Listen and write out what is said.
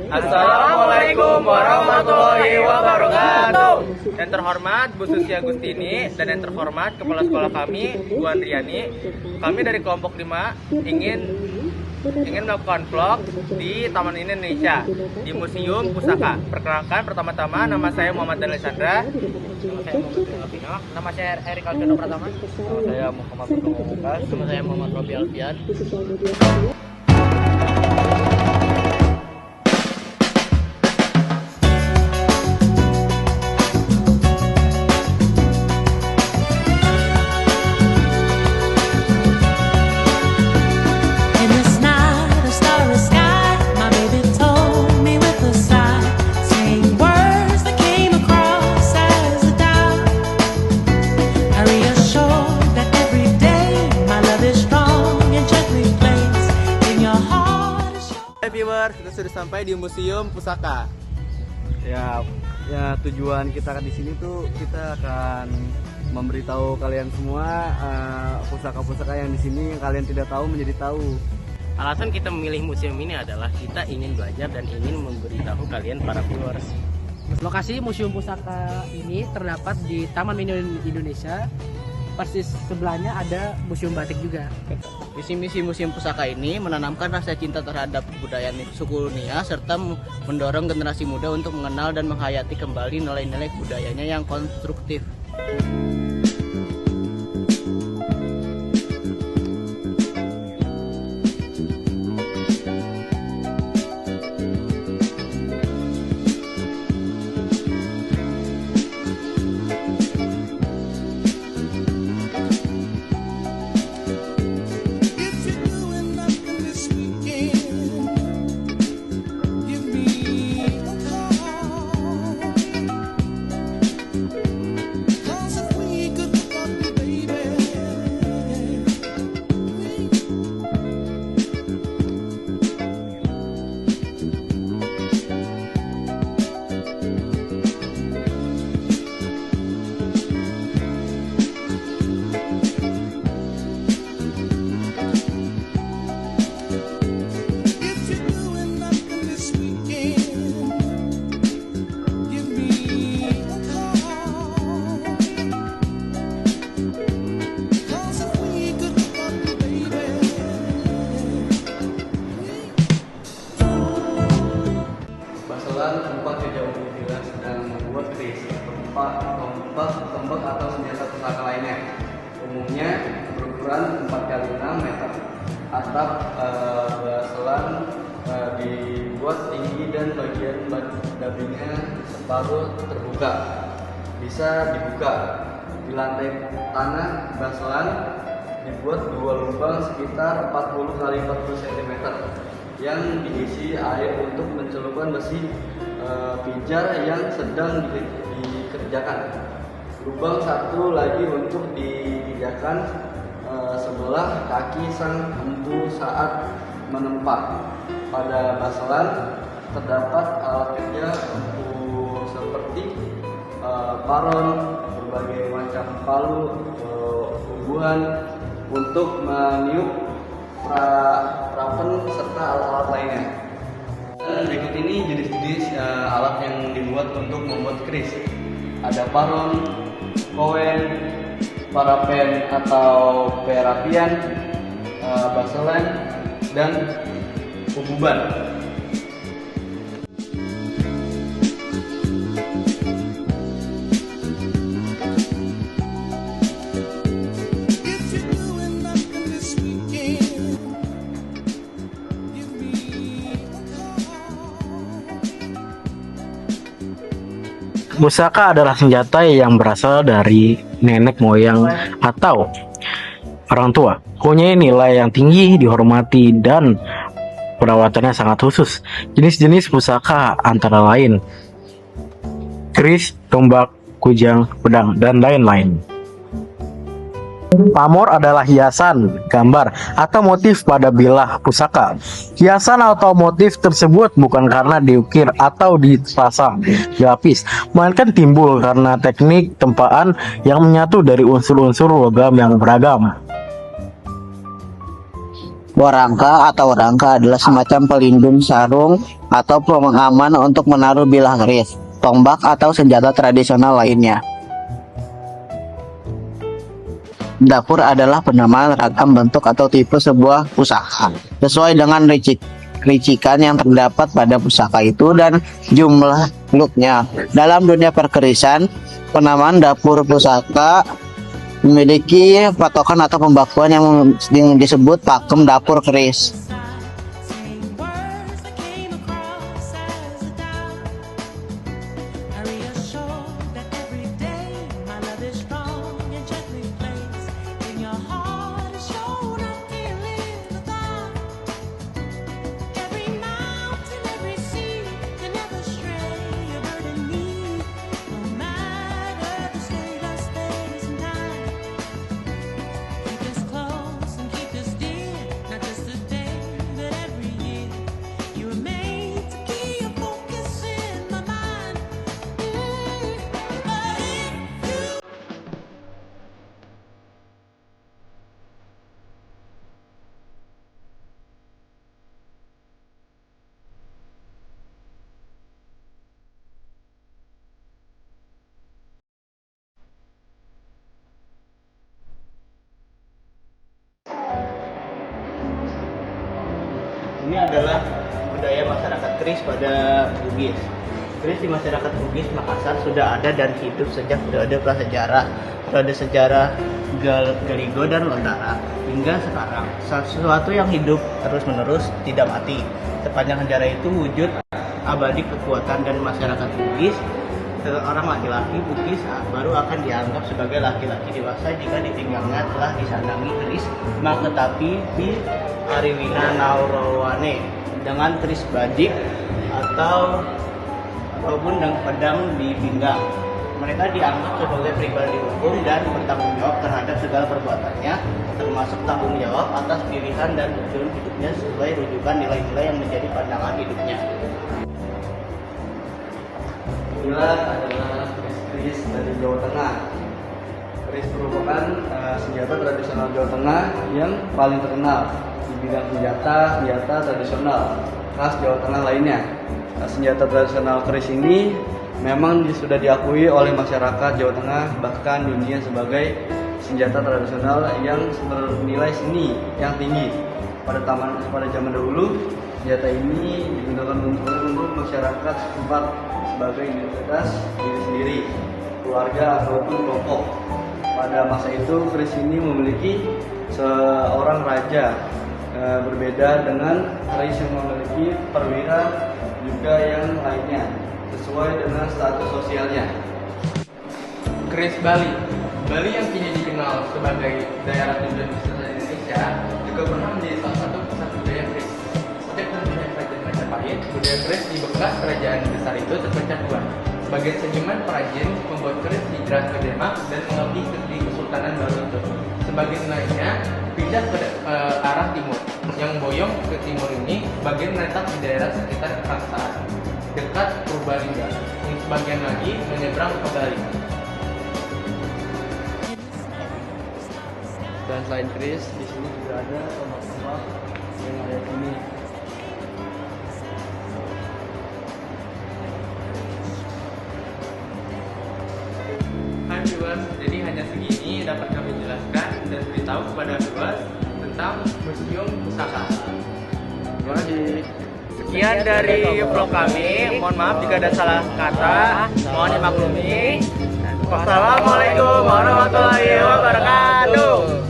Assalamualaikum warahmatullahi wabarakatuh. Yang terhormat Bu Susi Agustini dan yang terhormat Kepala Sekolah kami, Bu Andriani. Kami dari kelompok 5 ingin melakukan vlog di Taman Indonesia di Museum Pusaka. Perkenalkan, pertama-tama nama saya Muhammad Daniel Chandra. Nama saya Erik Alvino Pratama. Nama saya Muhammad Mukas. Nama saya Muhammad Robi Alfian. Viewers, kita sudah sampai di Museum Pusaka. Ya, tujuan kita di sini tuh kita akan memberitahu kalian semua pusaka-pusaka yang di sini yang kalian tidak tahu menjadi tahu. Alasan kita memilih museum ini adalah kita ingin belajar dan ingin memberitahu kalian para viewers. Lokasi Museum Pusaka ini terdapat di Taman Mini Indonesia. Persis sebelahnya ada Museum Batik juga. Visi misi Museum Pusaka ini menanamkan rasa cinta terhadap kebudayaan suku Nia serta mendorong generasi muda untuk mengenal dan menghayati kembali nilai-nilai budayanya yang konstruktif. Tempat jauh bila sedang membuat keris, tombak atau senjata pusaka lainnya. Umumnya berukuran 4x6 meter. Atap baselan dibuat tinggi dan bagian dindingnya separuh terbuka. Bisa dibuka. Di lantai tanah baselan dibuat 2 lubang sekitar 40 x 40 cm yang diisi air untuk mencelupkan besi pijar yang sedang dikerjakan. Lubang satu lagi untuk dipijakan sebelah kaki sang empu saat menempa. Pada baselan terdapat alat kerja empu seperti paron, berbagai macam palu, ungguan untuk meniup prapen serta alat-alat lainnya. Dan berikut ini jenis-jenis alat yang dibuat untuk membuat keris. Ada paron, kowen, parapen atau perapian, baselan, dan ububan. Pusaka adalah senjata yang berasal dari nenek moyang atau orang tua. Punya nilai yang tinggi, dihormati, dan perawatannya sangat khusus. Jenis-jenis pusaka antara lain keris, tombak, kujang, pedang, dan lain-lain. Pamor adalah hiasan, gambar, atau motif pada bilah pusaka. Hiasan atau motif tersebut bukan karena diukir atau dipasang lapis, melainkan timbul karena teknik tempaan yang menyatu dari unsur-unsur logam yang beragam. Warangka atau rangka adalah semacam pelindung sarung atau pengaman untuk menaruh bilah keris, tombak atau senjata tradisional lainnya. Dapur adalah penamaan ragam bentuk atau tipe sebuah pusaka sesuai dengan ricikan yang terdapat pada pusaka itu dan jumlah lutnya. Dalam dunia perkerisan, penamaan dapur pusaka memiliki patokan atau pembakuan yang disebut pakem dapur keris. Ini adalah budaya masyarakat keris pada Bugis. Keris di masyarakat Bugis Makassar sudah ada dan hidup sejak periode prasejarah, periode sejarah Galigo dan Lontara hingga sekarang. Sesuatu yang hidup terus-menerus tidak mati. Sepanjang sejarah itu wujud abadi kekuatan dari masyarakat Bugis. Seorang laki-laki Bugis baru akan dianggap sebagai laki-laki dewasa jika ditinggangnya telah disandangi keris maketapi di Ariwina Naurowane dengan keris bajik ataupun dengan pedang di pinggang. Mereka dianggap sebagai pribadi hukum dan bertanggung jawab terhadap segala perbuatannya, termasuk tanggung jawab atas pilihan dan tujuan hidupnya sesuai rujukan nilai-nilai yang menjadi pandangan hidupnya. Inilah adalah keris dari Jawa Tengah. Keris merupakan senjata tradisional Jawa Tengah yang paling terkenal di bidang senjata tradisional khas Jawa Tengah lainnya. Senjata tradisional keris ini memang sudah diakui oleh masyarakat Jawa Tengah bahkan dunia sebagai senjata tradisional yang bernilai seni yang tinggi. Pada zaman dahulu, senjata ini digunakan untuk masyarakat setempat sebagai identitas diri sendiri, keluarga ataupun kelompok. Pada masa itu, keris ini memiliki seorang raja, berbeda dengan keris yang memiliki perwira juga yang lainnya, sesuai dengan status sosialnya. Keris Bali. Bali yang kini dikenal sebagai daerah tujuan wisata Indonesia juga pernah menjadi salah satu pusat budaya keris. Sejak terbentuknya kerajaan Majapahit, budaya keris di bekas kerajaan besar itu terpecah dua. Sebagian seniman perajin membuat keris hijrah ke Demak dan mengabdi di Kesultanan Baru itu. Sebagian lainnya pindah ke arah timur. Yang boyong ke timur ini bagian menetap di daerah sekitar Keraksaan, dekat Purbalingga. Yang sebagian lagi menyeberang ke Bali. Dan selain keris, di sini juga ada tombak-tombak yang ada di sini. Hai viewers, jadi hanya segini dapat kami jelaskan dan beritahu kepada viewers tentang Museum Pusaka. Terima kasih. Sekian dari vlog kami, mohon maaf jika ada salah kata, mohon dimaklumi. Wassalamualaikum warahmatullahi wabarakatuh.